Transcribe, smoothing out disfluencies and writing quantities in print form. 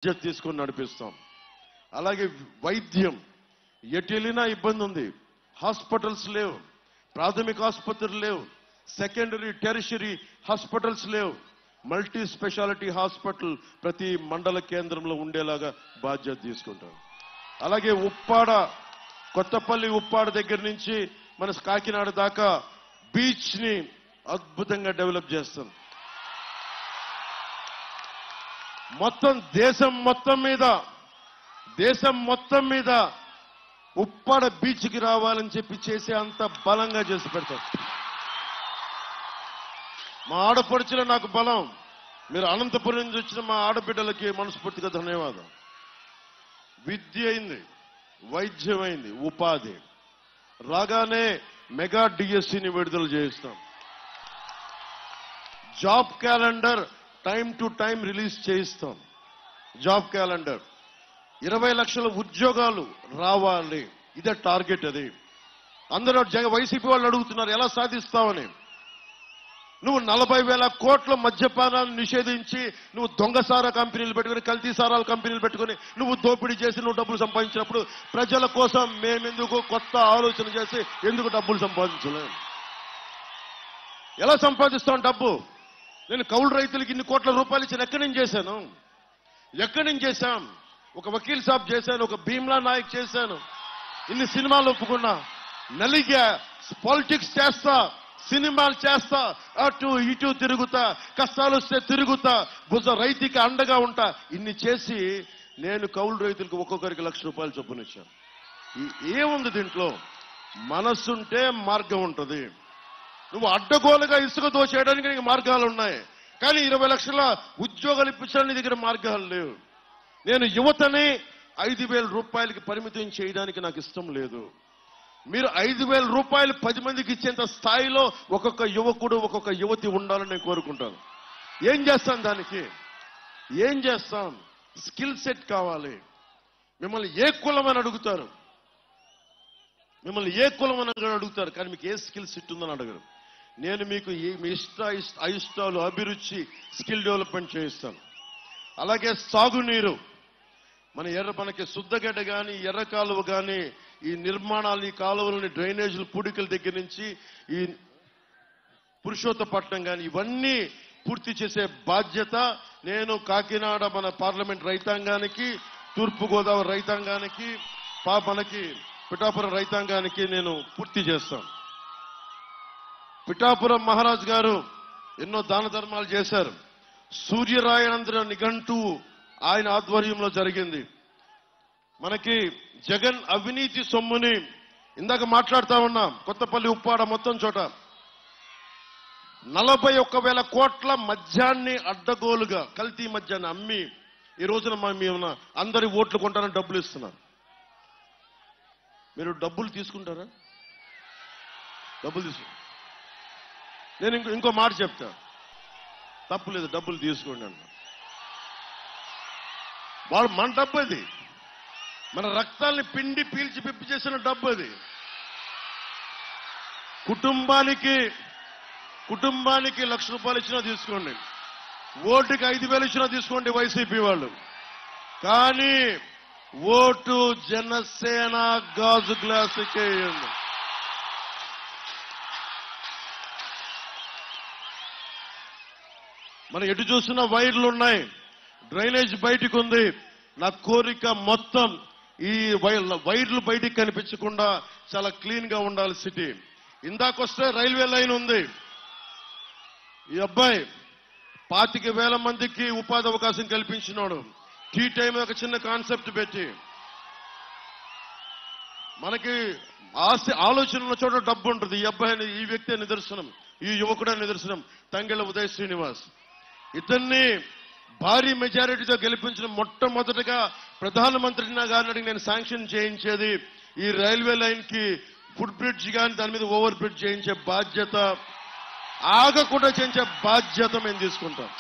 బాధ్యత తీసుకొని నడిపిస్తాం. అలాగే వైద్యం ఎటు వెళ్ళినా ఇబ్బంది ఉంది. హాస్పిటల్స్ లేవు, ప్రాథమిక ఆసుపత్రులు లేవు, సెకండరీ టెరిషరీ హాస్పిటల్స్ లేవు. మల్టీ స్పెషాలిటీ హాస్పిటల్ ప్రతి మండల కేంద్రంలో ఉండేలాగా బాధ్యత తీసుకుంటాం. అలాగే ఉప్పాడ, కొత్తపల్లి ఉప్పాడ దగ్గర నుంచి మన కాకినాడ దాకా బీచ్ ని అద్భుతంగా డెవలప్ చేస్తాం. మొత్తం దేశం మొత్తం మీద ఉప్పాడ బీచ్కి రావాలని చెప్పి చేసే అంత బలంగా చేసి పెడతాం. మా ఆడపడుచులు నాకు బలం. మీరు అనంతపురం నుంచి వచ్చిన మా ఆడబిడ్డలకి మనస్ఫూర్తిగా ధన్యవాదం. విద్య అయింది, వైద్యం అయింది, ఉపాధి రాగానే మెగా డిఎస్సిని విడుదల చేయిస్తాం. Job calendar time to time release చేయిస్తాం. జాబ్ క్యాలెండర్ 20 లక్షల ఉద్యోగాలు రావాలి, ఇదే టార్గెట్. అది అందరూ వైసీపీ వాళ్ళు అడుగుతున్నారు ఎలా సాధిస్తావని. నువ్వు 40,000 కోట్ల మద్యపానాన్ని నిషేధించి నువ్వు దొంగసారా కంపెనీలు పెట్టుకుని, కల్తీ సారాల కంపెనీలు పెట్టుకుని నువ్వు దోపిడీ చేసి నువ్వు డబ్బులు సంపాదించినప్పుడు ప్రజల కోసం మేమెందుకు కొత్త ఆలోచన చేసి ఎందుకు డబ్బులు సంపాదించలేము? ఎలా సంపాదిస్తాం డబ్బు? నేను కౌలు రైతులకి ఇన్ని కోట్ల రూపాయలు ఇచ్చిన ఎక్కడి నుంచి చేశాం? ఒక వకీల్ సాబ్ చేశాను, ఒక భీమ్లా నాయక్ చేశాను, ఇన్ని సినిమాలు ఒప్పుకున్నా, నలిగా పాలిటిక్స్ చేస్తా, సినిమాలు చేస్తా, అటు ఇటు తిరుగుతా, కష్టాలు వస్తే తిరుగుతా, రైతుకి అండగా ఉంటా. ఇన్ని చేసి నేను కౌలు రైతులకు ఒక్కొక్కరికి ₹1,00,000 చొప్పునిచ్చాను. ఏముంది దీంట్లో? మనస్సుంటే మార్గం ఉంటుంది. నువ్వు అడ్డగోలుగా ఇసుక దోచేయడానికి నీకు మార్గాలు ఉన్నాయి, కానీ 20 లక్షల ఉద్యోగాలు ఇప్పించడానికి నీ దగ్గర మార్గాలు లేవు. నేను యువతని ₹5,000 పరిమితం చేయడానికి నాకు ఇష్టం లేదు. మీరు ₹5,000 10 మందికి ఇచ్చేంత స్థాయిలో ఒక్కొక్క యువకుడు, ఒక్కొక్క యువతి ఉండాలని నేను కోరుకుంటాను. ఏం చేస్తాం దానికి? ఏం చేస్తాం? స్కిల్ సెట్ కావాలి. మిమ్మల్ని ఏ కులం అని అడుగుతారు, కానీ మీకు ఏ స్కిల్ సెట్ ఉందని అడగరు. నేను మీకు మీ అయిష్టాలు, అభిరుచి, స్కిల్ డెవలప్మెంట్ చేయిస్తాను. అలాగే సాగునీరు, మనకి శుద్ధగడ్డ కానీ, ఎర్ర కాలువ కానీ, ఈ నిర్మాణాలు, ఈ కాలువలని, డ్రైనేజీలు, పూడికల దగ్గర నుంచి ఈ పురుషోత్తపట్నం కానీ ఇవన్నీ పూర్తి చేసే బాధ్యత నేను కాకినాడ మన పార్లమెంట్ రైతాంగానికి, తూర్పుగోదావరి రైతాంగానికి, మనకి పిఠాపురం రైతాంగానికి నేను పూర్తి చేస్తాను. పిఠాపురం మహారాజ్ గారు ఎన్నో దాన ధర్మాలు చేశారు. సూర్యరాయనంద్ర నిఘంటువు ఆయన ఆధ్వర్యంలో జరిగింది. మనకి జగన్ అవినీతి సొమ్ముని ఇందాక మాట్లాడుతా ఉన్నాం. కొత్తపల్లి, ఉప్పాడ మొత్తం చోట 41,000 కోట్ల మద్యాన్ని అడ్డగోలుగా, కల్తీ మద్యాన్ని అమ్మి ఈ రోజున మేము అందరి ఓట్లు కొంటారని డబ్బులు ఇస్తున్నారు. మీరు డబ్బులు తీసుకుంటారా? డబ్బులు తీసుకుంటారు. నేను ఇంకో మాట చెప్తా, తప్పులేదు, డబ్బులు తీసుకోండి అన్న. వాడు మన డబ్బు అది, మన రక్తాల్ని పిండి పీల్చి పిప్పి చేసిన డబ్బు అది. కుటుంబానికి ₹1,00,000 ఇచ్చినా తీసుకోండి, ఓటుకి 5,000 ఇచ్చినా తీసుకోండి వైసీపీ వాళ్ళు. కానీ ఓటు జనసేన గాజు గ్లాసుకే ఇవ్వండి. మనం ఎటు చూసినా వైర్లు ఉన్నాయి, డ్రైనేజ్ బయటికి ఉంది. నా కోరిక మొత్తం ఈ వైర్లు బయటికి కనిపించకుండా చాలా క్లీన్ గా ఉండాలి సిటీ. ఇందాకొస్తే రైల్వే లైన్ ఉంది. ఈ అబ్బాయి 25,000 మందికి ఉపాధి అవకాశం కల్పించినాడు. టీ టైం ఒక చిన్న కాన్సెప్ట్ పెట్టి, మనకి ఆలోచన ఉన్న చోట డబ్బు ఉంటుంది. ఈ అబ్బాయి, ఈ వ్యక్తి నిదర్శనం, ఈ యువకుడే నిదర్శనం. తంగెళ్ళ ఉదయ్ శ్రీనివాస్. ఇతన్ని భారీ మెజారిటీతో గెలిపించిన మొట్టమొదటిగా ప్రధానమంత్రి గారిని నేను శాంక్షన్ చేయించేది ఈ రైల్వే లైన్ కి ఫుట్ బ్రిడ్జ్ కానీ, దాని మీద ఓవర్ బ్రిడ్జ్ చేయించే బాధ్యత, ఆగకుండా చేయించే బాధ్యత మేము తీసుకుంటాం.